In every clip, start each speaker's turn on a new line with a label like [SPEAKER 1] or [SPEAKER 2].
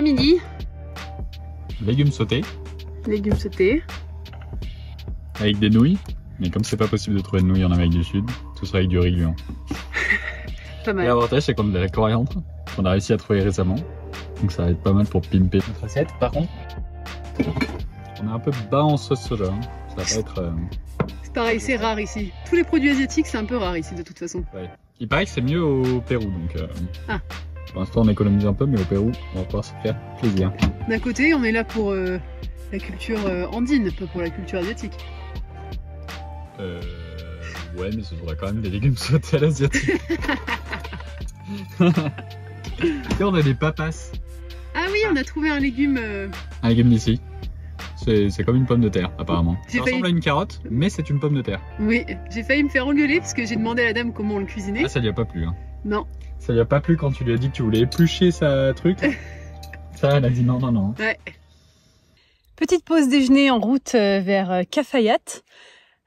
[SPEAKER 1] quoi midi?
[SPEAKER 2] Légumes sautés.
[SPEAKER 1] Légumes sautés.
[SPEAKER 2] Avec des nouilles. Mais comme c'est pas possible de trouver de nouilles en Amérique du Sud, tout sera avec du riz gluant.
[SPEAKER 1] Pas mal.
[SPEAKER 2] Et l'avantage c'est qu'on a de la coriandre qu'on a réussi à trouver récemment. Donc ça va être pas mal pour pimper notre assiette. Par contre, on est un peu bas en sauce soja. Hein. Ça va pas être...
[SPEAKER 1] C'est pareil, c'est rare ici. Tous les produits asiatiques, c'est un peu rare ici de toute façon.
[SPEAKER 2] Ouais. Il paraît que c'est mieux au Pérou. Donc
[SPEAKER 1] Ah.
[SPEAKER 2] pour l'instant on économise un peu, mais au Pérou on va pouvoir se faire plaisir.
[SPEAKER 1] D'un côté, on est là pour la culture andine, pas pour la culture asiatique.
[SPEAKER 2] Ouais, mais ce sera quand même des légumes sautés à l'asiatique. Et on a des papas.
[SPEAKER 1] Ah oui, on a trouvé un légume.
[SPEAKER 2] Un légume d'ici. C'est comme une pomme de terre, apparemment.
[SPEAKER 1] J'ai
[SPEAKER 2] Ça
[SPEAKER 1] failli-
[SPEAKER 2] ressemble à une carotte, mais c'est une pomme de terre.
[SPEAKER 1] Oui, j'ai failli me faire engueuler parce que j'ai demandé à la dame comment on le cuisinait.
[SPEAKER 2] Ah, ça lui a pas plu. Hein.
[SPEAKER 1] Non.
[SPEAKER 2] Ça lui a pas plu quand tu lui as dit que tu voulais éplucher sa truc. Ça, elle a dit non, non, non.
[SPEAKER 1] Ouais. Petite pause déjeuner en route vers Cafayate.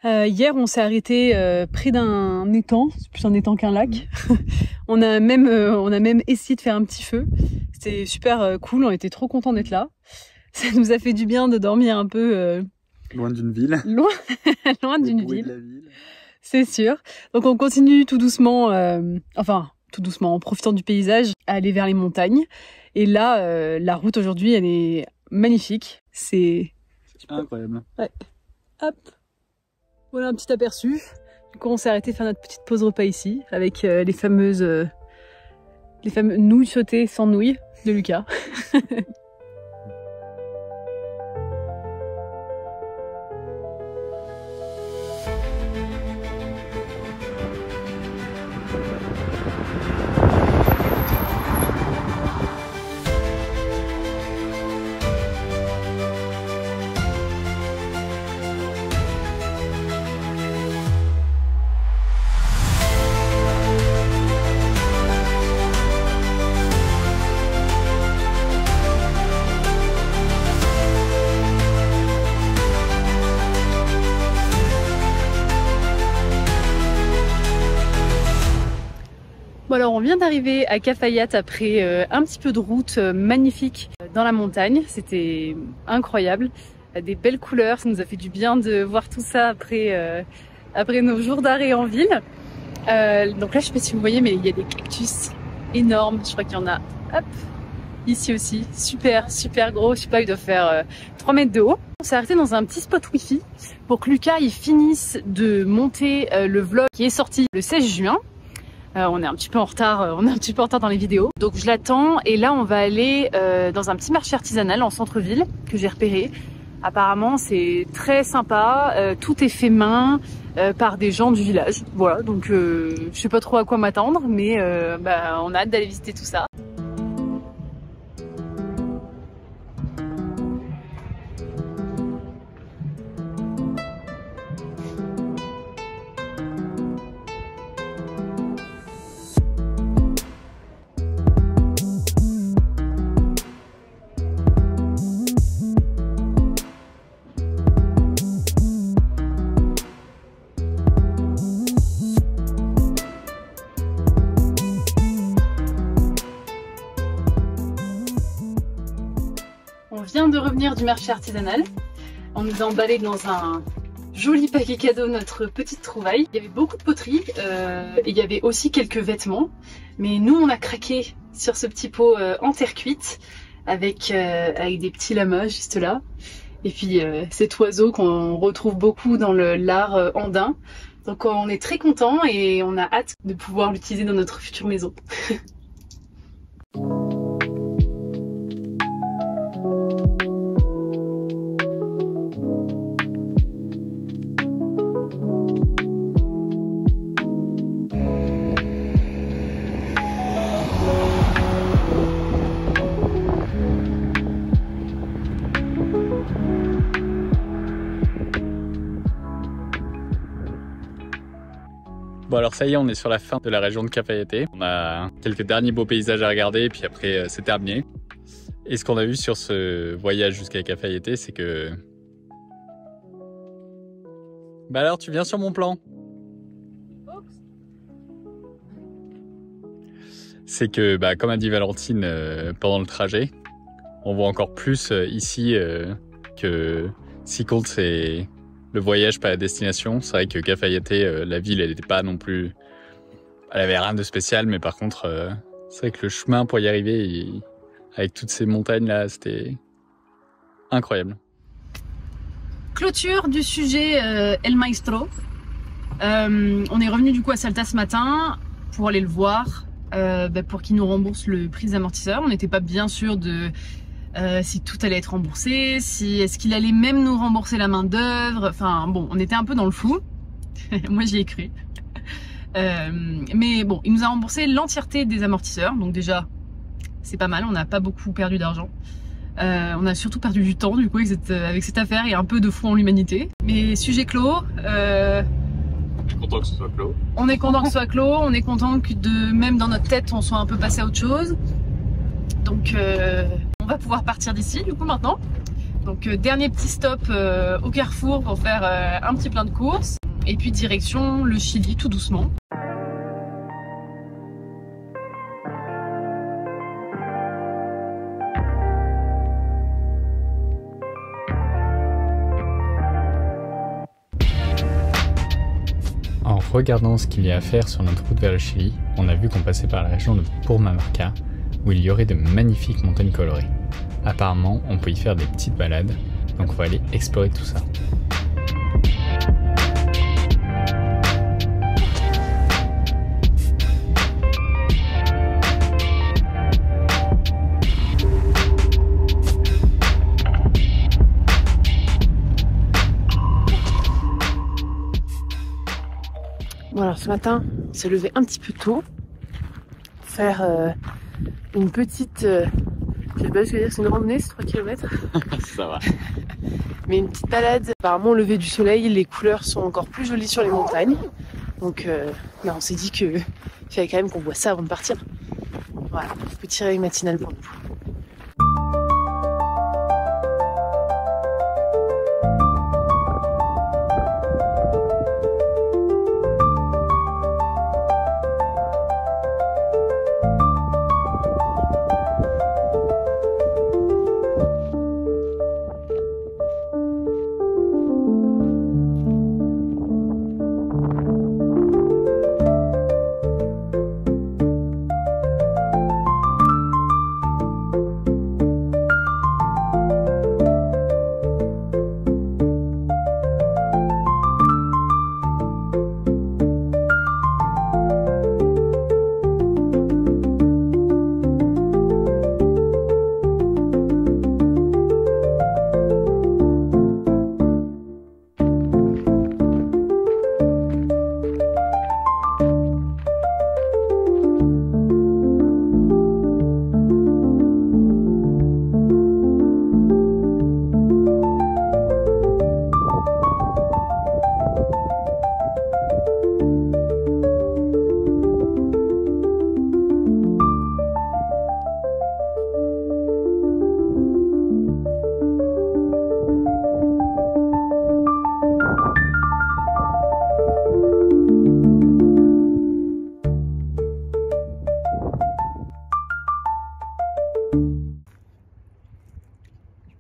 [SPEAKER 1] Hier, on s'est arrêté près d'un étang, c'est plus un étang qu'un lac. on a même essayé de faire un petit feu. C'était super cool, on était trop contents d'être là. Ça nous a fait du bien de dormir un peu
[SPEAKER 2] Loin d'une ville.
[SPEAKER 1] loin d'une ville. C'est sûr. Donc on continue tout doucement, tout doucement, en profitant du paysage, à aller vers les montagnes. Et là, la route aujourd'hui, elle est magnifique. C'est
[SPEAKER 2] incroyable.
[SPEAKER 1] Ouais. Hop. Voilà un petit aperçu. Du coup, on s'est arrêté faire notre petite pause repas ici, avec les fameuses nouilles sautées sans nouilles de Lucas. Bon alors on vient d'arriver à Cafayate après un petit peu de route magnifique dans la montagne, c'était incroyable, des belles couleurs, ça nous a fait du bien de voir tout ça après nos jours d'arrêt en ville. Donc là je sais pas si vous voyez mais il y a des cactus énormes, je crois qu'il y en a hop, ici aussi, super gros, je sais pas, il doit faire 3 mètres de haut. On s'est arrêté dans un petit spot wifi pour que Lucas il finisse de monter le vlog qui est sorti le 16 juin. On est un petit peu en retard, dans les vidéos. Donc je l'attends et là on va aller dans un petit marché artisanal en centre-ville que j'ai repéré. Apparemment c'est très sympa, tout est fait main par des gens du village. Voilà, donc je sais pas trop à quoi m'attendre, mais on a hâte d'aller visiter tout ça. On vient de revenir du marché artisanal. On nous a emballé dans un joli paquet cadeau notre petite trouvaille. Il y avait beaucoup de poteries et il y avait aussi quelques vêtements. Mais nous on a craqué sur ce petit pot en terre cuite avec des petits lamas juste là. Et puis cet oiseau qu'on retrouve beaucoup dans l'art andin. Donc on est très contents et on a hâte de pouvoir l'utiliser dans notre future maison.
[SPEAKER 2] Bon alors ça y est, on est sur la fin de la région de Cafayate. On a quelques derniers beaux paysages à regarder et puis après c'est terminé. Et ce qu'on a vu sur ce voyage jusqu'à Cafayate, c'est que... Bah alors tu viens sur mon plan? C'est que, comme a dit Valentine pendant le trajet, on voit encore plus ici que Seacold, c'est le voyage pas la destination. C'est vrai que Cafayate, la ville, elle n'était pas non plus... Elle avait rien de spécial, mais par contre, c'est vrai que le chemin pour y arriver, avec toutes ces montagnes-là, c'était incroyable.
[SPEAKER 1] Clôture du sujet El Maestro. On est revenu du coup à Salta ce matin pour aller le voir, pour qu'il nous rembourse le prix des amortisseurs. On n'était pas bien sûr de si tout allait être remboursé, est-ce qu'il allait même nous rembourser la main d'œuvre. Enfin bon, on était un peu dans le flou. Moi j'y ai cru. Mais bon, il nous a remboursé l'entièreté des amortisseurs, donc déjà c'est pas mal, on n'a pas beaucoup perdu d'argent. On a surtout perdu du temps du coup avec cette affaire et un peu de foi en l'humanité. Mais sujet clos.
[SPEAKER 2] Je suis content que ce soit clos.
[SPEAKER 1] On est content que ce soit clos, on est content que même dans notre tête on soit un peu passé à autre chose. Donc on va pouvoir partir d'ici du coup maintenant. Donc dernier petit stop au Carrefour pour faire un petit plein de courses. Et puis direction le Chili tout doucement.
[SPEAKER 2] En regardant ce qu'il y a à faire sur notre route vers le Chili, on a vu qu'on passait par la région de Purmamarca, où il y aurait de magnifiques montagnes colorées. Apparemment, on peut y faire des petites balades, donc on va aller explorer tout ça.
[SPEAKER 1] Bon alors ce matin, on s'est levé un petit peu tôt pour faire une petite, je sais pas ce que je veux dire, c'est une randonnée, c'est 3 km.
[SPEAKER 2] Ça va.
[SPEAKER 1] Mais une petite balade. Apparemment au lever du soleil, les couleurs sont encore plus jolies sur les montagnes. Donc on s'est dit que il fallait quand même qu'on voit ça avant de partir. Voilà, petit réveil matinal pour nous.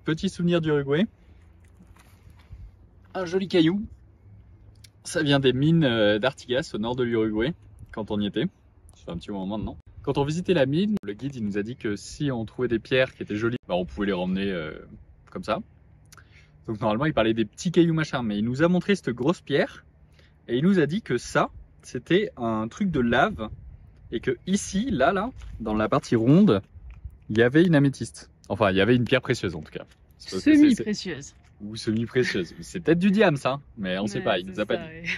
[SPEAKER 2] Petit souvenir d'Uruguay. Un joli caillou. Ça vient des mines d'Artigas au nord de l'Uruguay, quand on y était. Ça fait un petit moment maintenant. Quand on visitait la mine, le guide il nous a dit que si on trouvait des pierres qui étaient jolies, on pouvait les ramener comme ça. Donc normalement il parlait des petits cailloux machin, mais il nous a montré cette grosse pierre et il nous a dit que ça, c'était un truc de lave et que ici, là, dans la partie ronde, il y avait une améthyste. Enfin, il y avait une pierre précieuse en tout cas.
[SPEAKER 1] Semi-précieuse.
[SPEAKER 2] Ou semi-précieuse. C'est peut-être du diamant ça, mais on sait pas, il nous a pas dit.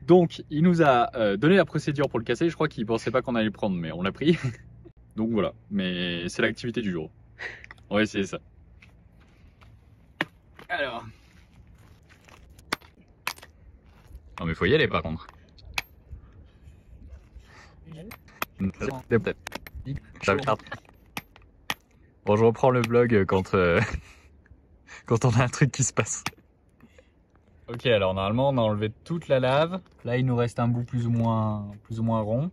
[SPEAKER 2] Donc, il nous a donné la procédure pour le casser. Je crois qu'il pensait pas qu'on allait le prendre, mais on l'a pris. Donc voilà, mais c'est l'activité du jour. On va essayer ça. Alors. Non mais faut y aller par contre. Peut-être. Bon, je reprends le vlog quand quand on a un truc qui se passe. Ok, alors normalement on a enlevé toute la lave. Là il nous reste un bout plus ou moins rond.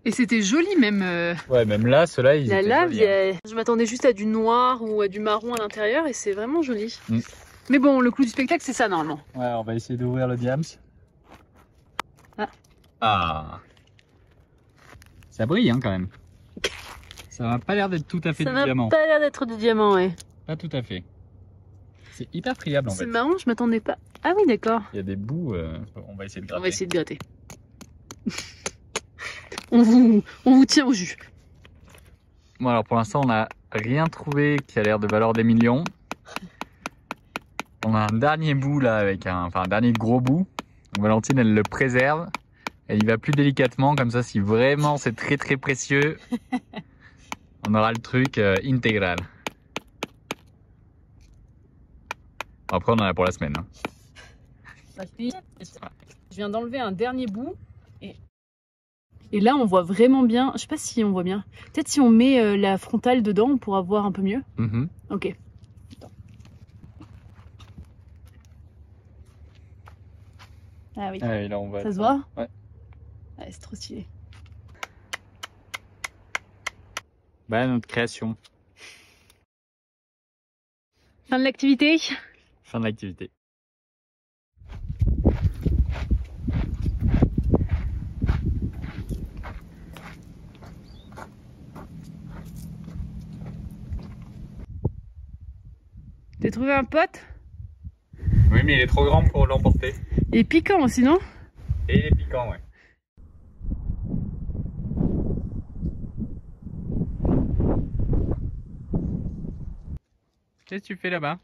[SPEAKER 1] Et c'était joli même.
[SPEAKER 2] Ouais, même là, ceux-là, ils
[SPEAKER 1] La
[SPEAKER 2] étaient
[SPEAKER 1] lave,
[SPEAKER 2] jolis, hein.
[SPEAKER 1] je m'attendais juste à du noir ou à du marron à l'intérieur et c'est vraiment joli.
[SPEAKER 2] Mm.
[SPEAKER 1] Mais bon, le clou du spectacle, c'est ça normalement.
[SPEAKER 2] Ouais, on va essayer d'ouvrir le diams.
[SPEAKER 1] Ah.
[SPEAKER 2] Ah. Ça brille hein, quand même. Ça n'a pas l'air d'être tout à fait du diamant.
[SPEAKER 1] Ça n'a pas l'air d'être du diamant, ouais.
[SPEAKER 2] Pas tout à fait. C'est hyper friable en fait.
[SPEAKER 1] C'est marrant, je m'attendais pas. Ah oui, d'accord.
[SPEAKER 2] Il y a des bouts, on va essayer de gratter.
[SPEAKER 1] On va essayer de gratter. on vous tient au jus.
[SPEAKER 2] Bon alors pour l'instant on n'a rien trouvé qui a l'air de valoir des millions. On a un dernier bout là avec un dernier gros bout. Valentine elle le préserve. Elle y va plus délicatement comme ça si vraiment c'est très très précieux. On aura le truc intégral. Après on en a pour la semaine. Hein.
[SPEAKER 1] Je viens d'enlever un dernier bout. Et là on voit vraiment bien. Je sais pas si on voit bien. Peut-être si on met la frontale dedans on pourra voir un peu mieux.
[SPEAKER 2] Mm-hmm.
[SPEAKER 1] Ok. Ah oui.
[SPEAKER 2] Ah, et là, on va...
[SPEAKER 1] Ça se voit?
[SPEAKER 2] Ouais.
[SPEAKER 1] Ouais, c'est trop stylé.
[SPEAKER 2] Bah, notre création.
[SPEAKER 1] Fin de l'activité?
[SPEAKER 2] Fin de l'activité.
[SPEAKER 1] T'as trouvé un pote?
[SPEAKER 2] Oui, mais il est trop grand pour l'emporter.
[SPEAKER 1] Il est piquant aussi, non?
[SPEAKER 2] Et il est piquant, ouais. Qu'est-ce que tu fais là-bas?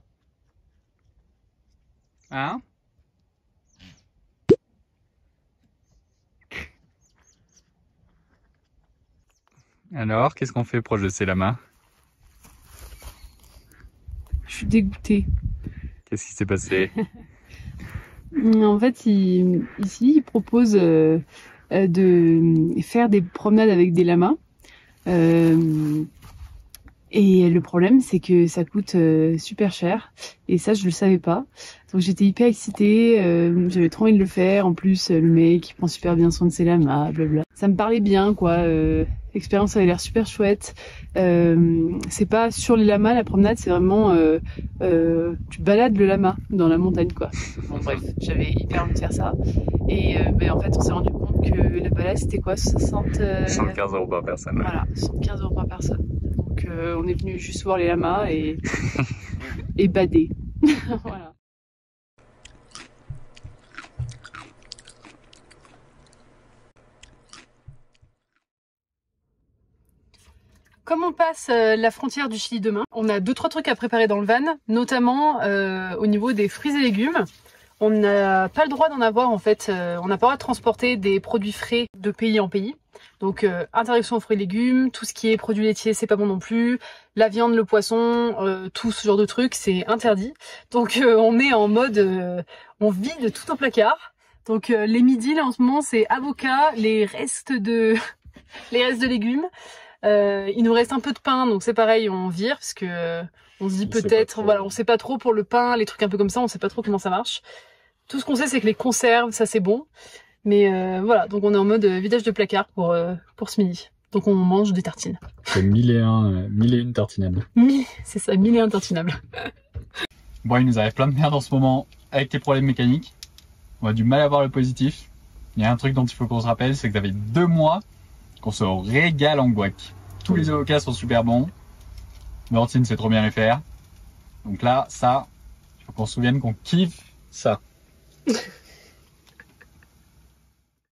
[SPEAKER 2] Hein? Alors, qu'est-ce qu'on fait pour jeter la main?
[SPEAKER 1] Je suis dégoûtée.
[SPEAKER 2] Qu'est-ce qui s'est passé?
[SPEAKER 1] En fait, ici, il propose de faire des promenades avec des lamas. Et le problème, c'est que ça coûte super cher. Et ça, je le savais pas. Donc j'étais hyper excitée. J'avais trop envie de le faire. En plus, le mec, il prend super bien soin de ses lamas, blabla. Ça me parlait bien, quoi. L'expérience avait l'air super chouette. C'est pas sur les lamas, la promenade, c'est vraiment... tu balades le lama dans la montagne, quoi. Bon, bref, j'avais hyper envie de faire ça. Et en fait, on s'est rendu compte que la balade, c'était quoi?
[SPEAKER 2] 75 € par personne. Ouais.
[SPEAKER 1] Voilà, 75 € par personne. Donc on est venu juste voir les lamas et bader. Voilà. Comme on passe la frontière du Chili demain, on a 2-3 trucs à préparer dans le van, notamment au niveau des fruits et légumes. On n'a pas le droit d'en avoir en fait, on n'a pas le droit de transporter des produits frais de pays en pays. Donc interdiction aux fruits et légumes, tout ce qui est produits laitiers c'est pas bon non plus, la viande, le poisson, tout ce genre de trucs c'est interdit. Donc on est en mode, on vide tout au placard. Donc les midis là en ce moment c'est avocat, les restes de légumes. Il nous reste un peu de pain donc c'est pareil on vire parce que on se dit peut-être, voilà on sait pas trop pour le pain, les trucs un peu comme ça, on sait pas trop comment ça marche. Tout ce qu'on sait c'est que les conserves ça c'est bon. Mais voilà, donc on est en mode vidage de placard pour ce midi. Donc on mange des tartines.
[SPEAKER 2] C'est 1001 tartinables.
[SPEAKER 1] C'est ça, 1001 tartinables.
[SPEAKER 2] Bon, il nous arrive plein de merde en ce moment avec les problèmes mécaniques. On a du mal à voir le positif. Il y a un truc dont il faut qu'on se rappelle, c'est que ça fait 2 mois qu'on se régale en guac. Tous les avocats sont super bons. Valentine sait trop bien les faire. Donc là, ça, il faut qu'on se souvienne qu'on kiffe ça.